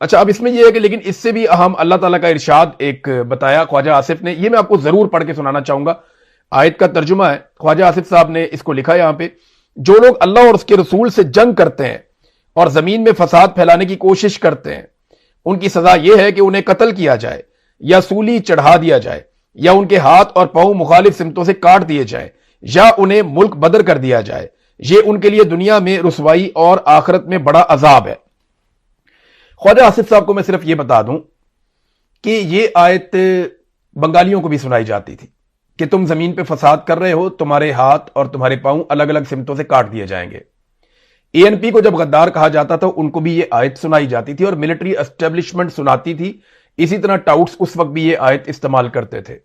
اچھا، اب اس میں یہ ہے کہ لیکن اس سے بھی اہم اللہ تعالیٰ کا ارشاد ایک بتایا خواجہ آصف نے، یہ میں آپ کو ضرور پڑھ کے سنانا چاہوں گا. آیت کا ترجمہ ہے، خواجہ آصف صاحب نے اس کو لکھا یہاں پہ: جو لوگ اللہ اور اس کے رسول سے جنگ کرتے ہیں اور زمین میں فساد پھیلانے کی کوشش کرتے ہیں، ان کی سزا یہ ہے کہ انہیں قتل کیا جائے یا سولی چڑھا دیا جائے یا ان کے ہاتھ اور پاؤں مخالف سمتوں سے کاٹ دیے جائیں یا انہیں ملک بدر کر دیا جائے. یہ ان کے لیے دنیا میں رسوائی اور آخرت میں بڑا عذاب ہے. خواجہ آصف صاحب کو میں صرف یہ بتا دوں کہ یہ آیت بنگالیوں کو بھی سنائی جاتی تھی کہ تم زمین پہ فساد کر رہے ہو، تمہارے ہاتھ اور تمہارے پاؤں الگ الگ سمتوں سے کاٹ دیے جائیں گے. ANP کو جب غدار کہا جاتا تھا ان کو بھی یہ آیت سنائی جاتی تھی اور ملٹری اسٹیبلشمنٹ سناتی تھی. اسی طرح ٹاؤٹس اس وقت بھی یہ آیت استعمال کرتے تھے.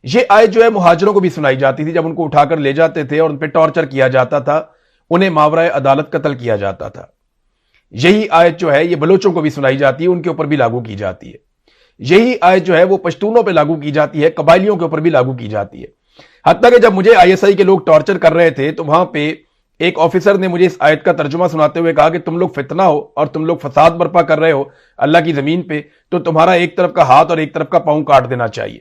یہ آیت جو ہے مہاجروں کو بھی سنائی جاتی تھی جب ان کو اٹھا کر لے جاتے تھے اور ان پہ ٹارچر کیا جاتا تھا، انہیں ماورائے عدالت قتل کیا جاتا تھا. یہی آیت جو ہے یہ بلوچوں کو بھی سنائی جاتی ہے، ان کے اوپر بھی لاگو کی جاتی ہے. یہی آیت جو ہے وہ پشتونوں پہ لاگو کی جاتی ہے، قبائلیوں کے اوپر بھی لاگو کی جاتی ہے. حتیٰ کہ جب مجھے ISI کے لوگ ٹارچر کر رہے تھے تو وہاں پہ ایک آفیسر نے مجھے اس آیت کا ترجمہ سناتے ہوئے کہا کہ تم لوگ فتنہ ہو اور تم لوگ فساد برپا کر رہے ہو اللہ کی زمین پہ، تو تمہارا ایک طرف کا ہاتھ اور ایک طرف کا پاؤں کاٹ دینا چاہیے.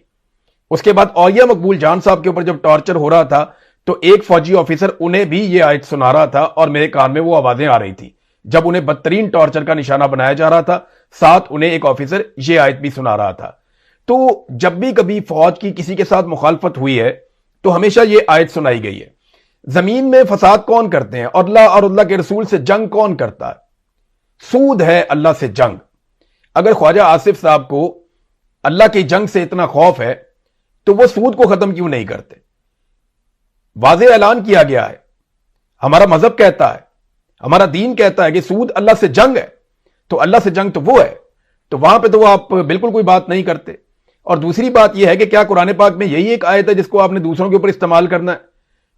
اس کے بعد اولیاء مقبول جان صاحب کے اوپر جب ٹارچر ہو رہا تھا تو ایک فوجی آفیسر انہیں بھی یہ آیت سنا رہا تھا اور میرے کان میں وہ آوازیں آ رہی تھی جب انہیں بدترین ٹارچر کا نشانہ بنایا جا رہا تھا. ساتھ انہیں ایک آفیسر یہ آیت بھی سنا رہا تھا. تو جب بھی کبھی فوج کی کسی کے ساتھ مخالفت ہوئی ہے تو ہمیشہ یہ آیت سنائی گئی ہے. زمین میں فساد کون کرتے ہیں اور اللہ کے رسول سے جنگ کون کرتا ہے؟ سود ہے اللہ سے جنگ. اگر خواجہ آصف صاحب کو اللہ کی جنگ سے اتنا خوف ہے تو وہ سود کو ختم کیوں نہیں کرتے؟ واضح اعلان کیا گیا ہے، ہمارا مذہب کہتا ہے، ہمارا دین کہتا ہے کہ سود اللہ سے جنگ ہے. تو اللہ سے جنگ تو وہ ہے، تو وہاں پہ تو وہ آپ بالکل کوئی بات نہیں کرتے. اور دوسری بات یہ ہے کہ کیا قرآن پاک میں یہی ایک آیت ہے جس کو آپ نے دوسروں کے اوپر استعمال کرنا ہے؟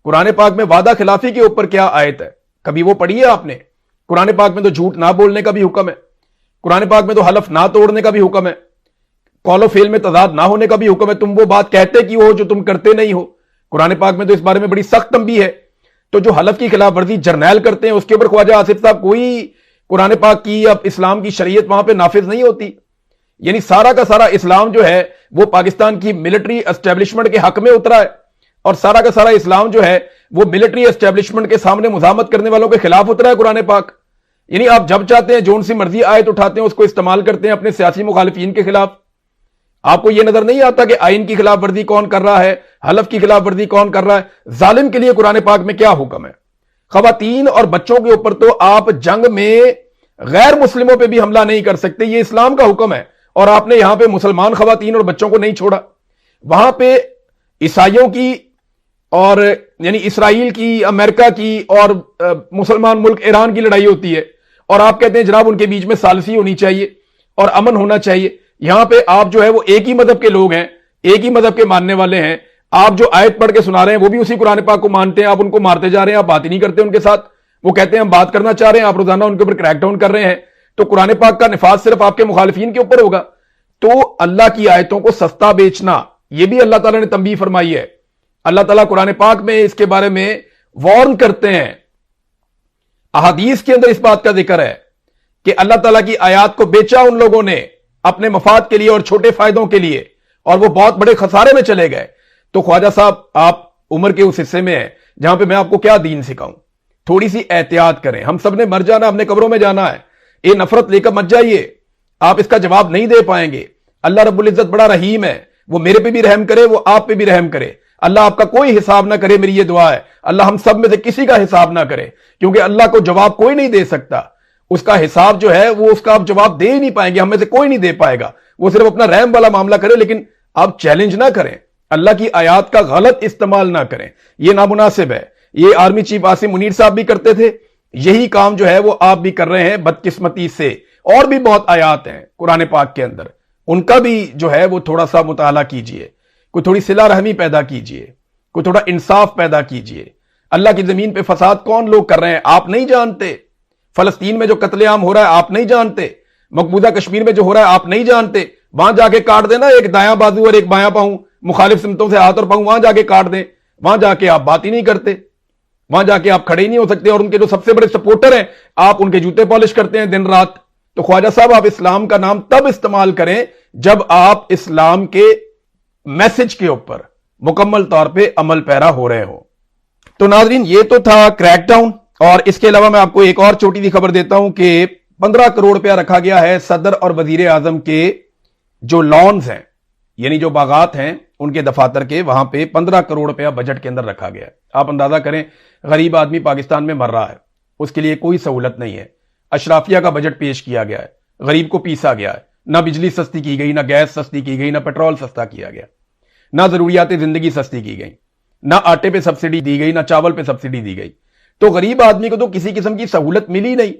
قرآن پاک میں وعدہ خلافی کے اوپر کیا آیت ہے؟ کبھی وہ پڑھی ہے آپ نے؟ قرآن پاک میں تو جھوٹ نہ بولنے کا بھی حکم ہے، قرآن پاک میں تو حلف نہ توڑنے کا بھی حکم ہے، قول و فعل میں تضاد نہ ہونے کا بھی حکم ہے. تم وہ بات کہتے کیوں ہو جو تم کرتے نہیں ہو؟ قرآن پاک میں تو اس بارے میں بڑی سخت تنبیہ ہے. تو جو حلف کی خلاف ورزی جرنیل کرتے ہیں اس کے اوپر خواجہ آصف صاحب کوئی قرآن پاک کی اب اسلام کی شریعت وہاں پہ نافذ نہیں ہوتی. یعنی سارا کا سارا اسلام جو ہے وہ پاکستان کی ملٹری اسٹیبلشمنٹ کے حق میں اترا ہے اور سارا کا سارا اسلام جو ہے وہ ملٹری اسٹیبلشمنٹ کے سامنے مزاحمت کرنے والوں کے خلاف اترا ہے قرآن پاک. یعنی آپ جب چاہتے ہیں جون سی مرضی آیت اٹھاتے ہیں اس کو استعمال کرتے ہیں اپنے سیاسی مخالفین کے خلاف. آپ کو یہ نظر نہیں آتا کہ آئین کی خلاف ورزی کون کر رہا ہے، حلف کی خلاف ورزی کون کر رہا ہے؟ ظالم کے لیے قرآن پاک میں کیا حکم ہے؟ خواتین اور بچوں کے اوپر تو آپ جنگ میں غیر مسلموں پہ بھی حملہ نہیں کر سکتے، یہ اسلام کا حکم ہے. اور آپ نے یہاں پہ مسلمان خواتین اور بچوں کو نہیں چھوڑا. وہاں پہ عیسائیوں کی اور یعنی اسرائیل کی، امریکہ کی اور مسلمان ملک ایران کی لڑائی ہوتی ہے اور آپ کہتے ہیں جناب ان کے بیچ میں ثالثی ہونی چاہیے اور امن ہونا چاہیے. یہاں پہ آپ جو ہے وہ ایک ہی مذہب کے لوگ ہیں، ایک ہی مذہب کے ماننے والے ہیں. آپ جو آیت پڑھ کے سنا رہے ہیں وہ بھی اسی قرآن پاک کو مانتے ہیں، آپ ان کو مارتے جا رہے ہیں، آپ بات ہی نہیں کرتے ان کے ساتھ. وہ کہتے ہیں ہم بات کرنا چاہ رہے ہیں، آپ روزانہ ان کے اوپر کریک ڈاؤن کر رہے ہیں. تو قرآن پاک کا نفاذ صرف آپ کے مخالفین کے اوپر ہوگا. تو اللہ کی آیتوں کو سستا بیچنا یہ بھی اللہ تعالیٰ نے تنبیہ فرمائی ہے. اللہ تعالیٰ قرآن پاک میں اس کے بارے میں وارن کرتے ہیں. احادیث کے اندر اس بات کا ذکر ہے کہ اللہ تعالیٰ کی آیات کو بیچا ان لوگوں نے اپنے مفاد کے لیے اور چھوٹے فائدوں کے لیے، اور وہ بہت بڑے خسارے میں چلے گئے. تو خواجہ صاحب آپ عمر کے اس حصے میں ہیں جہاں پہ میں آپ کو کیا دین سکھاؤں؟ تھوڑی سی احتیاط کریں. ہم سب نے مر جانا، اپنے قبروں میں جانا ہے. یہ نفرت لے کر مت جائیے، آپ اس کا جواب نہیں دے پائیں گے. اللہ رب العزت بڑا رحیم ہے، وہ میرے پہ بھی رحم کرے، وہ آپ پہ بھی رحم کرے. اللہ آپ کا کوئی حساب نہ کرے، میری یہ دعا ہے. اللہ ہم سب میں سے کسی کا حساب نہ کرے، کیونکہ اللہ کو جواب کوئی نہیں دے سکتا. اس کا حساب جو ہے وہ اس کا آپ جواب دے ہی نہیں پائیں گے، ہم میں سے کوئی نہیں دے پائے گا. وہ صرف اپنا رحم والا معاملہ کرے، لیکن آپ چیلنج نہ کریں، اللہ کی آیات کا غلط استعمال نہ کریں، یہ نامناسب ہے. یہ آرمی چیف عاصم منیر صاحب بھی کرتے تھے، یہی کام جو ہے وہ آپ بھی کر رہے ہیں بدقسمتی سے. اور بھی بہت آیات ہیں قرآن پاک کے اندر، ان کا بھی جو ہے وہ تھوڑا سا مطالعہ کیجئے، کوئی تھوڑی صلہ رحمی پیدا کیجئے، کوئی تھوڑا انصاف پیدا کیجئے. اللہ کی زمین پہ فساد کون لوگ کر رہے ہیں آپ نہیں جانتے. فلسطین میں جو قتل عام ہو رہا ہے آپ نہیں جانتے. مقبوضہ کشمیر میں جو ہو رہا ہے آپ نہیں جانتے. وہاں جا کے کاٹ دینا ایک دایاں بازو اور ایک بایاں پاؤں، مخالف سمتوں سے ہاتھ اور پاؤں وہاں جا کے کاٹ دیں. وہاں جا کے آپ بات ہی نہیں کرتے، وہاں جا کے آپ کھڑے ہی نہیں ہو سکتے، اور ان کے جو سب سے بڑے سپورٹر ہیں آپ ان کے جوتے پالش کرتے ہیں دن رات. تو خواجہ صاحب آپ اسلام کا نام تب استعمال کریں جب آپ اسلام کے میسج کے اوپر مکمل طور پہ عمل پیرا ہو رہے ہوں۔ تو ناظرین یہ تو تھا کریک ڈاؤن، اور اس کے علاوہ میں آپ کو ایک اور چھوٹی سی خبر دیتا ہوں کہ 15 کروڑ روپیہ رکھا گیا ہے صدر اور وزیر اعظم کے جو لانز ہیں، یعنی جو باغات ہیں ان کے دفاتر کے، وہاں پہ 15 کروڑ روپیہ بجٹ کے اندر رکھا گیا ہے۔ آپ اندازہ کریں غریب آدمی پاکستان میں مر رہا ہے، اس کے لیے کوئی سہولت نہیں ہے، اشرافیہ کا بجٹ پیش کیا گیا ہے، غریب کو پیسا گیا ہے، نہ بجلی سستی کی گئی، نہ گیس سستی کی گئی، نہ پیٹرول سستا کیا گیا، نہ ضروریات زندگی سستی کی گئی، نہ آٹے پہ سبسڈی دی گئی، نہ چاول پہ سبسڈی دی گئی۔ تو غریب آدمی کو تو کسی قسم کی سہولت ملی نہیں،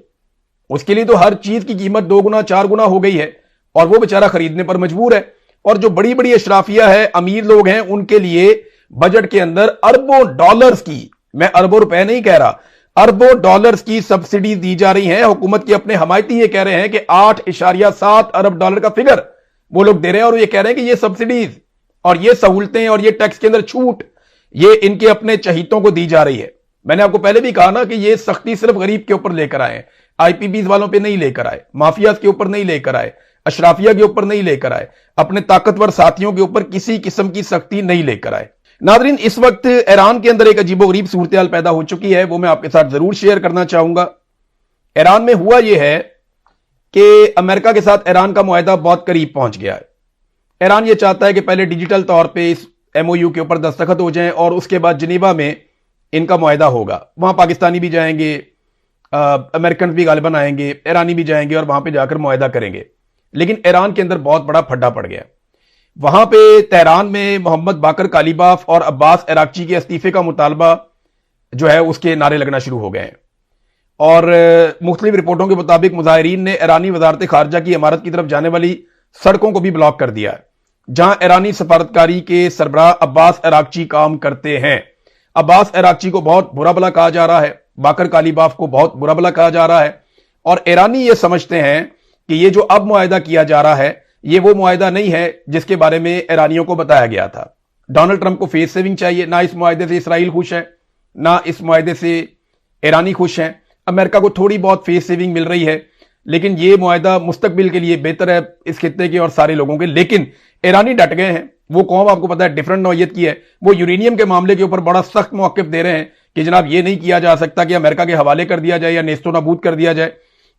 اس کے لیے تو ہر چیز کی قیمت 2 گنا 4 گنا ہو گئی ہے، اور وہ بیچارہ خریدنے پر مجبور ہے۔ اور جو بڑی بڑی اشرافیہ ہے، امیر لوگ ہیں، ان کے لیے بجٹ کے اندر اربوں ڈالرز کی، میں اربوں روپے نہیں کہہ رہا، اربوں ڈالرز کی سبسڈی دی جا رہی ہیں۔ حکومت کے اپنے حمایتی یہ کہہ رہے ہیں کہ 8.7 ارب ڈالر کا فگر وہ لوگ دے رہے ہیں، اور یہ کہہ رہے ہیں کہ یہ سبسڈیز اور یہ سہولتیں اور یہ ٹیکس کے اندر چھوٹ یہ ان کے اپنے چہیتوں کو دی جا رہی ہے۔ میں نے آپ کو پہلے بھی کہا نا کہ یہ سختی صرف غریب کے اوپر لے کر آئے، آئی پی بیز والوں پہ نہیں لے کر آئے، مافیاز کے اوپر نہیں لے کر آئے، اشرافیہ کے اوپر نہیں لے کر آئے، اپنے طاقتور ساتھیوں کے اوپر کسی قسم کی سختی نہیں لے کر آئے۔ ناظرین اس وقت ایران کے اندر ایک عجیب و غریب صورتحال پیدا ہو چکی ہے، وہ میں آپ کے ساتھ ضرور شیئر کرنا چاہوں گا۔ ایران میں ہوا یہ ہے کہ امریکہ کے ساتھ ایران کا معاہدہ بہت قریب پہنچ گیا ہے۔ ایران یہ چاہتا ہے کہ پہلے ڈیجیٹل طور پہ اس ایم او یو کے اوپر دستخط ہو جائیں، اور اس کے بعد جنیوا میں ان کا معاہدہ ہوگا۔ وہاں پاکستانی بھی جائیں گے، امریکنز بھی غالباً آئیں گے، ایرانی بھی جائیں گے، اور وہاں پہ جا کر معاہدہ کریں گے۔ لیکن ایران کے اندر بہت بڑا پھڈا پڑ گیا۔ وہاں پہ تہران میں محمد باقر کالیباف اور عباس عراقچی کے استعفے کا مطالبہ جو ہے اس کے نعرے لگنا شروع ہو گئے ہیں، اور مختلف رپورٹوں کے مطابق مظاہرین نے ایرانی وزارت خارجہ کی عمارت کی طرف جانے والی سڑکوں کو بھی بلاک کر دیا ہے، جہاں ایرانی سفارتکاری کے سربراہ عباس عراقچی کام کرتے ہیں۔ عباس عراقچی کو بہت برا بھلا کہا جا رہا ہے، باقر کالیباف کو بہت برا بھلا کہا جا رہا ہے، اور ایرانی یہ سمجھتے ہیں کہ یہ جو اب معاہدہ کیا جا رہا ہے یہ وہ معاہدہ نہیں ہے جس کے بارے میں ایرانیوں کو بتایا گیا تھا۔ ڈونلڈ ٹرمپ کو فیس سیونگ چاہیے، نہ اس معاہدے سے اسرائیل خوش ہے، نہ اس معاہدے سے ایرانی خوش ہیں۔ امریکہ کو تھوڑی بہت فیس سیونگ مل رہی ہے، لیکن یہ معاہدہ مستقبل کے لیے بہتر ہے اس خطے کے اور سارے لوگوں کے۔ لیکن ایرانی ڈٹ گئے ہیں، وہ قوم آپ کو پتا ہے ڈیفرنٹ نوعیت کی ہے، وہ یورینیم کے معاملے کے اوپر بڑا سخت موقف دے رہے ہیں کہ جناب یہ نہیں کیا جا سکتا کہ امریکہ کے حوالے کر دیا جائے یا نیست و نابود کر دیا جائے۔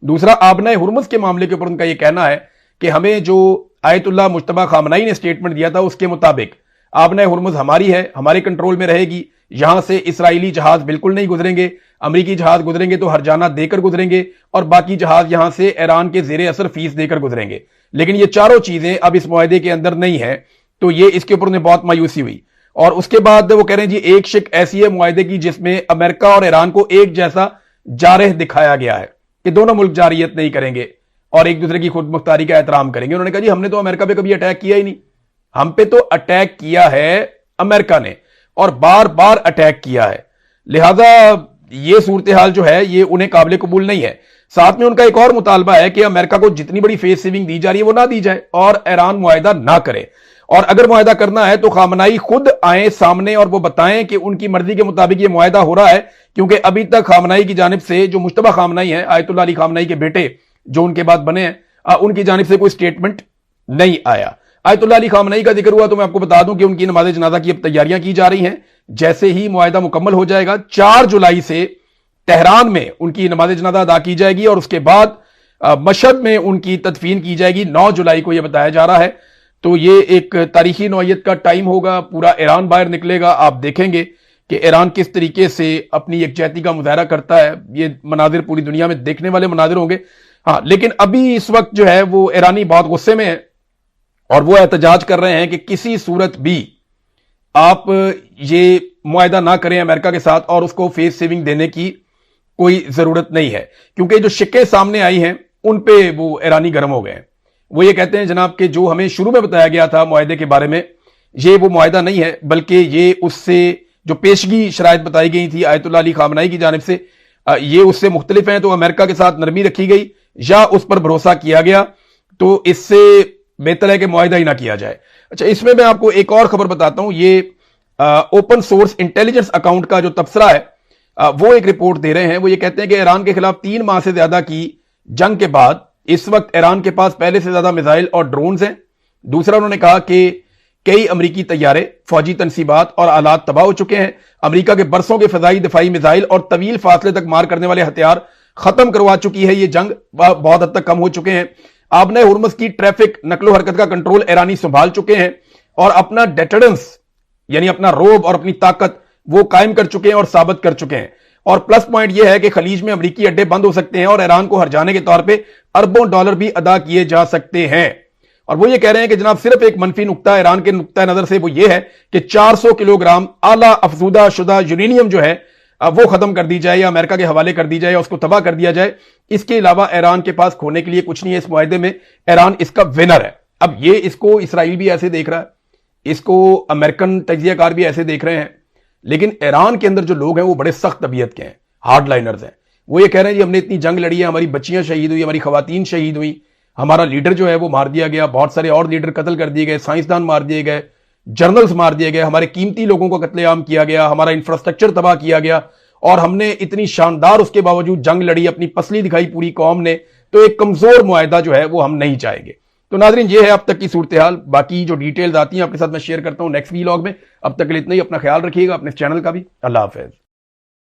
دوسرا، آبنائے ہرمز کے معاملے کے اوپر ان کا یہ کہنا ہے کہ ہمیں جو آیت اللہ مجتبی خامنائی نے سٹیٹمنٹ دیا تھا اس کے مطابق آبنائے ہرمز ہماری ہے، ہمارے کنٹرول میں رہے گی، یہاں سے اسرائیلی جہاز بالکل نہیں گزریں گے، امریکی جہاز گزریں گے تو ہرجانہ دے کر گزریں گے، اور باقی جہاز یہاں سے ایران کے زیر اثر فیس دے کر گزریں گے۔ لیکن یہ چاروں چیزیں اب اس معاہدے کے اندر نہیں ہیں، تو یہ اس کے اوپر انہیں بہت مایوسی ہوئی۔ اور اس کے بعد وہ کہہ رہے ہیں جی ایک شک ایسی ہے معاہدے کی جس میں امریکہ اور ایران کو ایک جیسا جارح دکھایا گیا ہے کہ دونوں ملک جارحیت نہیں کریں گے اور ایک دوسرے کی خود مختاری کا احترام کریں گے۔ انہوں نے کہا جی ہم نے تو امریکہ پہ کبھی اٹیک کیا ہی نہیں، ہم پہ تو اٹیک کیا ہے امریکہ نے، اور بار بار اٹیک کیا ہے، لہذا یہ صورتحال جو ہے یہ انہیں قابل قبول نہیں ہے۔ ساتھ میں ان کا ایک اور مطالبہ ہے کہ امریکہ کو جتنی بڑی فیس سیونگ دی جا رہی ہے وہ نہ دی جائے، اور ایران معاہدہ نہ کرے، اور اگر معاہدہ کرنا ہے تو خامنائی خود آئیں سامنے اور وہ بتائیں کہ ان کی مرضی کے مطابق یہ معاہدہ ہو رہا ہے، کیونکہ ابھی تک خامنائی کی جانب سے جو مجتبی خامنائی ہے، آیت اللہ علی خامنائی کے بیٹے جو ان کے بعد بنے ہیں، ان کی جانب سے کوئی سٹیٹمنٹ نہیں آیا۔ آیت اللہ علی خامنائی کا ذکر ہوا تو میں آپ کو بتا دوں کہ ان کی نماز جنازہ کی اب تیاریاں کی جا رہی ہیں۔ جیسے ہی معاہدہ مکمل ہو جائے گا 4 جولائی سے تہران میں ان کی نماز جنازہ ادا کی جائے گی، اور اس کے بعد مشہد میں ان کی تدفین کی جائے گی 9 جولائی کو، یہ بتایا جا رہا ہے۔ تو یہ ایک تاریخی نوعیت کا ٹائم ہوگا، پورا ایران باہر نکلے گا، آپ دیکھیں گے کہ ایران کس طریقے سے اپنی یکجہتی کا مظاہرہ کرتا ہے۔ یہ مناظر پوری دنیا میں دیکھنے والے مناظر ہوں گے۔ ہاں، لیکن ابھی اس وقت جو ہے وہ ایرانی بہت غصے میں ہے، اور وہ احتجاج کر رہے ہیں کہ کسی صورت بھی آپ یہ معاہدہ نہ کریں امریکہ کے ساتھ، اور اس کو فیس سیونگ دینے کی کوئی ضرورت نہیں ہے، کیونکہ جو شکیں سامنے آئی ہیں ان پہ وہ ایرانی گرم ہو گئے ہیں۔ وہ یہ کہتے ہیں جناب کہ جو ہمیں شروع میں بتایا گیا تھا معاہدے کے بارے میں، یہ وہ معاہدہ نہیں ہے، بلکہ یہ اس سے جو پیشگی شرائط بتائی گئی تھی آیت اللہ علی خامنائی کی جانب سے، یہ اس سے مختلف ہیں۔ تو امریکہ کے ساتھ نرمی رکھی گئی یا اس پر بھروسہ کیا گیا، تو اس سے بہتر ہے کہ معاہدہ ہی نہ کیا جائے۔ اچھا، اس میں آپ کو ایک اور خبر بتاتا ہوں۔ یہ اوپن سورس انٹیلیجنس اکاؤنٹ کا جو تبصرہ ہے وہ ایک رپورٹ دے رہے ہیں۔ وہ یہ کہتے ہیں کہ ایران کے خلاف 3 ماہ سے زیادہ کی جنگ کے بعد اس وقت ایران کے پاس پہلے سے زیادہ میزائل اور ڈرونز ہیں. دوسرا انہوں نے کہا کہ کئی امریکی طیارے، فوجی تنصیبات اور آلات تباہ ہو چکے ہیں. امریکہ کے برسوں کے فضائی دفاعی میزائل اور طویل فاصلے تک مار کرنے والے ہتھیار ختم کروا چکی ہے. یہ جنگ بہت حد تک کم ہو چکے ہیں. آبنہ ہرمز کی ٹریفک نقل و حرکت کا کنٹرول ایرانی سنبھال چکے ہیں اور اپنا ڈیٹرنس یعنی اپنا روب اور اپنی طاقت وہ قائم کر چکے ہیں اور ثابت کر چکے ہیں. اور پلس پوائنٹ یہ ہے کہ خلیج میں امریکی اڈے بند ہو سکتے ہیں اور ایران کو ہرجانے کے طور پہ اربوں ڈالر بھی ادا کیے جا سکتے ہیں. اور وہ یہ کہہ رہے ہیں کہ جناب صرف ایک منفی نقطہ ایران کے نقطہ نظر سے وہ یہ ہے کہ 400 کلو گرام اعلیٰ افزودہ شدہ یورینیم جو ہے وہ ختم کر دی جائے یا امریکہ کے حوالے کر دی جائے یا اس کو تباہ کر دیا جائے. اس کے علاوہ ایران کے پاس کھونے کے لیے کچھ نہیں ہے اس معاہدے میں. ایران اس کا ونر ہے. اب یہ اس کو اسرائیل بھی ایسے دیکھ رہا ہے, اس کو امریکن تجزیہ کار بھی ایسے دیکھ رہے ہیں, لیکن ایران کے اندر جو لوگ ہیں وہ بڑے سخت طبیعت کے ہیں, ہارڈ لائنرز ہیں. وہ یہ کہہ رہے ہیں جی ہم نے اتنی جنگ لڑی ہے, ہماری بچیاں شہید ہوئی, ہماری خواتین شہید ہوئی, ہمارا لیڈر جو ہے وہ مار دیا گیا, بہت سارے اور لیڈر قتل کر دیے گئے, سائنسدان مار دیے گئے, جرنلز مار دیے گئے, ہمارے قیمتی لوگوں کو قتل عام کیا گیا, ہمارا انفراسٹرکچر تباہ کیا گیا, اور ہم نے اتنی شاندار اس کے باوجود جنگ لڑی, اپنی پسلی دکھائی پوری قوم نے. تو ایک کمزور معاہدہ جو ہے وہ ہم نہیں چاہیں گے. تو ناظرین یہ ہے اب تک کی صورتحال. باقی جو ڈیٹیلز آتی ہیں آپ کے ساتھ میں شیئر کرتا ہوں نیکسٹ ویلاگ میں. اب تک کے لیے اتنا ہی. اپنا خیال رکھیے گا, اپنے چینل کا بھی. اللہ حافظ.